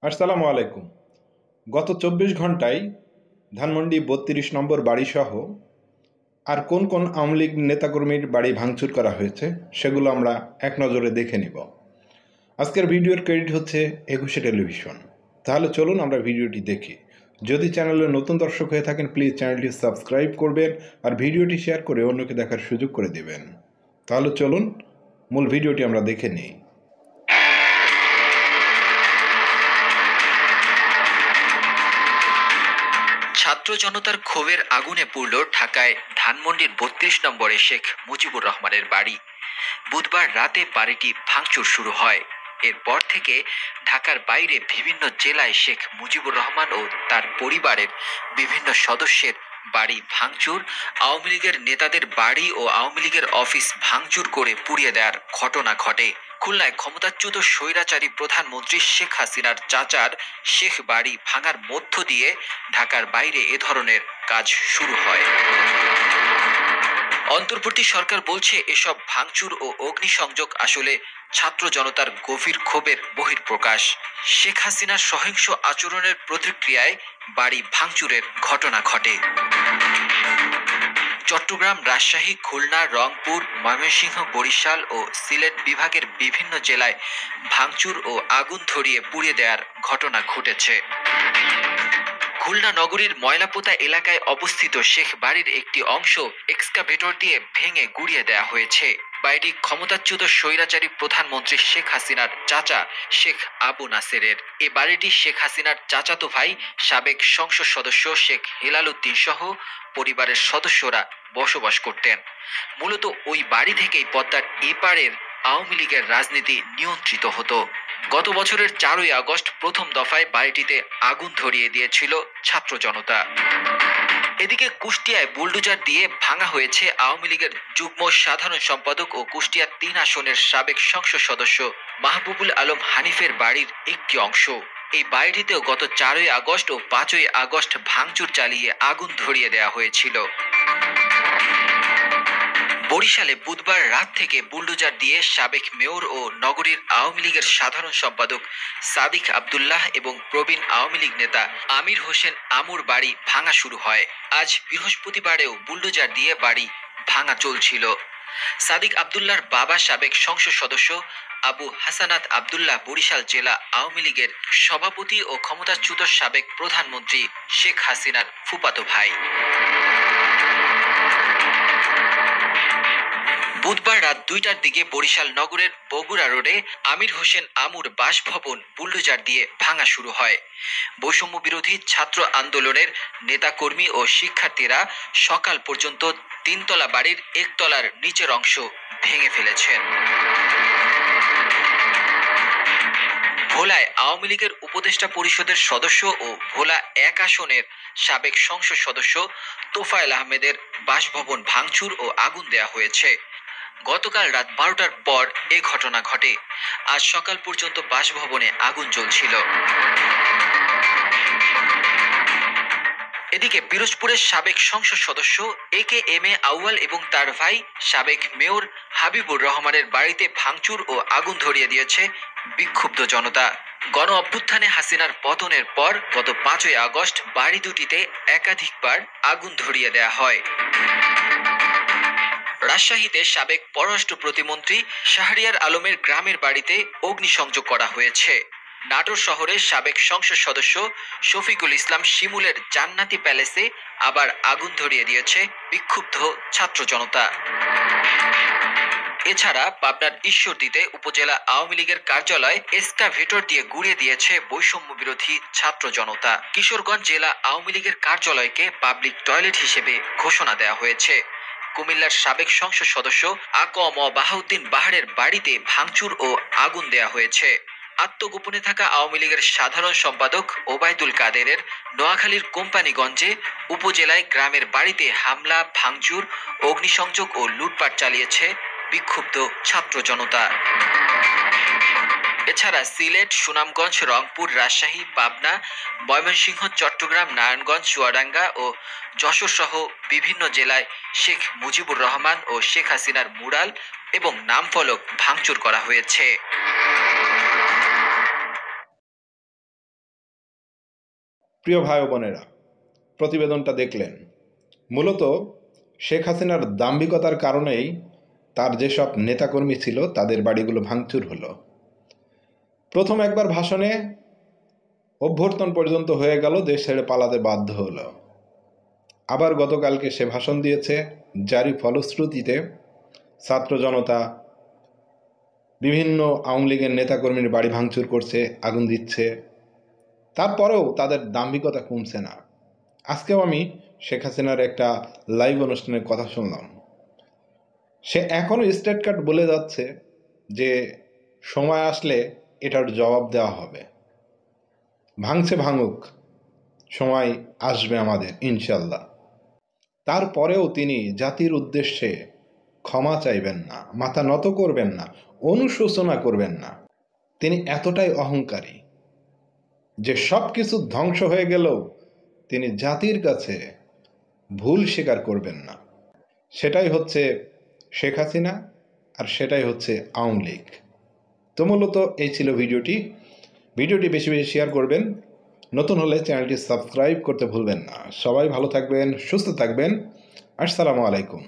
আসসালামু আলাইকুম। গত ২৪ ঘন্টায় ধানমন্ডি ৩২ নম্বর বাড়িসহ আর কোন কোন আওয়ামী লীগ নেতাকর্মীর বাড়ি ভাঙচুর করা হয়েছে সেগুলো আমরা এক নজরে দেখে নিব। আজকের ভিডিওর ক্রেডিট হচ্ছে ২১শে টেলিভিশন। তাহলে চলুন আমরা ভিডিওটি দেখি। যদি চ্যানেলে নতুন দর্শক হয়ে থাকেন প্লিজ চ্যানেলটি সাবস্ক্রাইব করবেন আর ভিডিওটি শেয়ার করে অন্যকে দেখার সুযোগ করে দেবেন। তাহলে চলুন মূল ভিডিওটি আমরা দেখে নিই। ছাত্র জনতার ক্ষোভের আগুনে পুড়ল ঢাকায় ধানমন্ডির ৩২ নম্বরে শেখ মুজিবুর রহমানের বাড়ি। বুধবার রাতে বাড়িটি ভাঙচুর শুরু হয়। এরপর থেকে ঢাকার বাইরে বিভিন্ন জেলায় শেখ মুজিবুর রহমান ও তার পরিবারের বিভিন্ন সদস্যের বাড়ি ভাঙচুর, আওয়ামী লীগের নেতাদের বাড়ি ও আওয়ামী লীগের অফিস ভাঙচুর করে পুড়িয়ে দেওয়ার ঘটনা ঘটে। খুলনায় ক্ষমতাচ্যুত স্বৈরাচারী প্রধানমন্ত্রী শেখ হাসিনার চাচার শেখ বাড়ি ভাঙার মধ্য দিয়ে ঢাকার বাইরে এ ধরনের কাজ শুরু হয়। অন্তর্বর্তী সরকার বলছে এসব ভাঙচুর ও অগ্নিসংযোগ আসলে ছাত্র জনতার গভীর ক্ষোভের বহিঃপ্রকাশ। শেখ হাসিনার সহিংস আচরণের প্রতিক্রিয়ায় বাড়ি ভাঙচুরের ঘটনা ঘটে। চট্টগ্রাম, রাজশাহী, খুলনা, রংপুর, ময়মনসিংহ, বরিশাল ও সিলেট বিভাগের বিভিন্ন জেলায় ভাঙচুর ও আগুন ধরিয়ে পুড়িয়ে দেওয়ার ঘটনা ঘটেছে। খুলনা নগরীর ময়লাপোতা এলাকায় অবস্থিত শেখ বাড়ির একটি অংশ এক্সকাভেটর দিয়ে ভেঙে গুড়িয়ে দেওয়া হয়েছে। বাড়িটি ক্ষমতাচ্যুত স্বৈরাচারী প্রধানমন্ত্রী শেখ হাসিনার চাচা শেখ আবু নাসেরের। এ বাড়িটি শেখ হাসিনার চাচাতো ভাই সাবেক সংসদ সদস্য শেখ হেলাল উদ্দিন সহ পরিবারের সদস্যরা বসবাস করতেন। মূলত ওই বাড়ি থেকেই পদ্মার এপারের আওয়ামী লীগের রাজনীতি নিয়ন্ত্রিত হতো। গত বছরের ৪ই আগস্ট প্রথম দফায় বাড়িটিতে আগুন ধরিয়ে দিয়েছিল ছাত্র জনতা। এদিকে কুষ্টিয়ায় বুলডোজার দিয়ে ভাঙা হয়েছে আওয়ামী লীগের যুগ্ম সাধারণ সম্পাদক ও কুষ্টিয়া ৩ আসনের সাবেক সংসদ সদস্য মাহবুবুল আলম হানিফের বাড়ির একটি অংশ। এই বাড়িটিতেও গত ৪ই আগস্ট ও ৫ই আগস্ট ভাঙচুর চালিয়ে আগুন ধরিয়ে দেওয়া হয়েছিল। বরিশালে বুধবার রাত থেকে বুলডোজার দিয়ে সাবেক মেয়র ও নগরীর আওয়ামী লীগের সাধারণ সম্পাদক সাদিক আব্দুল্লাহ এবং প্রবীণ আওয়ামী লীগ নেতা আমির হোসেন আমুর বাড়ি ভাঙা শুরু হয়। আজ বৃহস্পতিবারেও বুলডোজার দিয়ে বাড়ি ভাঙা চলছিল। সাদিক আব্দুল্লাহর বাবা সাবেক সংসদ সদস্য আবু হাসানাত আব্দুল্লাহ বরিশাল জেলা আওয়ামী লীগের সভাপতি ও ক্ষমতাচ্যুত সাবেক প্রধানমন্ত্রী শেখ হাসিনার ফুফাতো ভাই। বুধবার রাত ২টার দিকে বরিশাল নগরের বগুড়া রোডে আমির হোসেন আমুর বাসভবন বুলডোজার দিয়ে ভাঙা শুরু হয়। বৈষম্য বিরোধী ছাত্র আন্দোলনের নেতাকর্মী ও শিক্ষার্থীরা সকাল পর্যন্ত ৩তলা বাড়ির একতলার নিচের অংশ ভেঙে ফেলেছেন। ভোলায় আওয়ামী লীগের উপদেষ্টা পরিষদের সদস্য ও ভোলা ১ আসনের সাবেক সংসদ সদস্য তোফায়েল আহমেদের বাসভবন ভাঙচুর ও আগুন দেওয়া হয়েছে। গতকাল রাত ১২টার পর এ ঘটনা ঘটে। আজ সকাল পর্যন্ত বাসভবনে আগুন জ্বলছিল। এদিকে পিরোজপুরের সাবেক সংসদ সদস্য AKM আউয়াল এবং তার ভাই সাবেক মেয়র হাবিবুর রহমানের বাড়িতে ভাঙচুর ও আগুন ধরিয়ে দিয়েছে বিক্ষুব্ধ জনতা। গণ অভ্যুত্থানে হাসিনার পতনের পর গত ৫ই আগস্ট বাড়ি দুটিতে একাধিকবার আগুন ধরিয়ে দেওয়া হয়। রাজশাহীতে সাবেক পররাষ্ট্র প্রতিমন্ত্রী শাহরিয়ার আলমের গ্রামের বাড়িতে অগ্নিসংযোগ করা হয়েছে। নাটোর শহরের সাবেক সংসদ সদস্য শফিকুল ইসলাম শিমুলের জান্নাতি প্যালেসে আবার আগুন ধরিয়ে দিয়েছে বিক্ষুব্ধ ছাত্র জনতা। এছাড়া পাবনার ঈশ্বরদীতে উপজেলা আওয়ামী লীগের কার্যালয় এক্সকাভেটর দিয়ে গুড়িয়ে দিয়েছে বৈষম্য বিরোধী ছাত্র জনতা। কিশোরগঞ্জ জেলা আওয়ামী লীগের কার্যালয়কে পাবলিক টয়লেট হিসেবে ঘোষণা দেওয়া হয়েছে। কুমিল্লার সাবেক সংসদ সদস্য আকম বাহাউদ্দিন বাহারের বাড়িতে ভাঙচুর ও আগুন দেওয়া হয়েছে। আত্মগোপনে থাকা আওয়ামী লীগের সাধারণ সম্পাদক ওবায়দুল কাদেরের নোয়াখালীর কোম্পানিগঞ্জে উপজেলায় গ্রামের বাড়িতে হামলা, ভাঙচুর, অগ্নিসংযোগ ও লুটপাট চালিয়েছে বিক্ষুব্ধ ছাত্র জনতা। এছাড়া সিলেট, সুনামগঞ্জ, রংপুর, রাজশাহী, পাবনা, ময়মনসিংহ, চট্টগ্রাম, নারায়ণগঞ্জ, চুয়াডাঙ্গা ও যশোর সহ বিভিন্ন জেলায় শেখ মুজিবুর রহমান ও শেখ হাসিনার মুরাল এবং নামফলক ভাঙচুর করা হয়েছে। প্রিয় ভাই ও বোনেরা, প্রতিবেদনটা দেখলেন। মূলত শেখ হাসিনার দাম্ভিকতার কারণেই তার যেসব নেতাকর্মী ছিল তাদের বাড়িগুলো ভাঙচুর হলো। প্রথম একবার ভাষণে অভ্যর্থন পর্যন্ত হয়ে গেল, দেশ ছেড়ে পালাতে বাধ্য হলো। আবার গতকালকে সে ভাষণ দিয়েছে, যারই ফলশ্রুতিতে ছাত্র জনতা বিভিন্ন আওয়ামী লীগের নেতাকর্মীর বাড়ি ভাঙচুর করছে, আগুন দিচ্ছে। তারপরেও তাদের দাম্ভিকতা কমছে না। আজকেও আমি শেখ হাসিনার একটা লাইভ অনুষ্ঠানের কথা শুনলাম। সে এখনও স্টেট কাট বলে যাচ্ছে যে সময় আসলে এটার জবাব দেওয়া হবে। ভাঙছে ভাঙুক, সময় আসবে আমাদের ইনশাল্লাহ। তারপরেও তিনি জাতির উদ্দেশ্যে ক্ষমা চাইবেন না, মাথা নত করবেন না, অনুশোচনা করবেন না। তিনি এতটাই অহংকারী যে সব কিছু ধ্বংস হয়ে গেলেও তিনি জাতির কাছে ভুল স্বীকার করবেন না। সেটাই হচ্ছে শেখ হাসিনা, আর সেটাই হচ্ছে আওয়ামী লীগ। তো মূলত এই ছিল ভিডিওটি বেশি বেশি শেয়ার করবেন। নতুন হলে চ্যানেলটি সাবস্ক্রাইব করতে ভুলবেন না। সবাই ভালো থাকবেন, সুস্থ থাকবেন। আসসালামু আলাইকুম।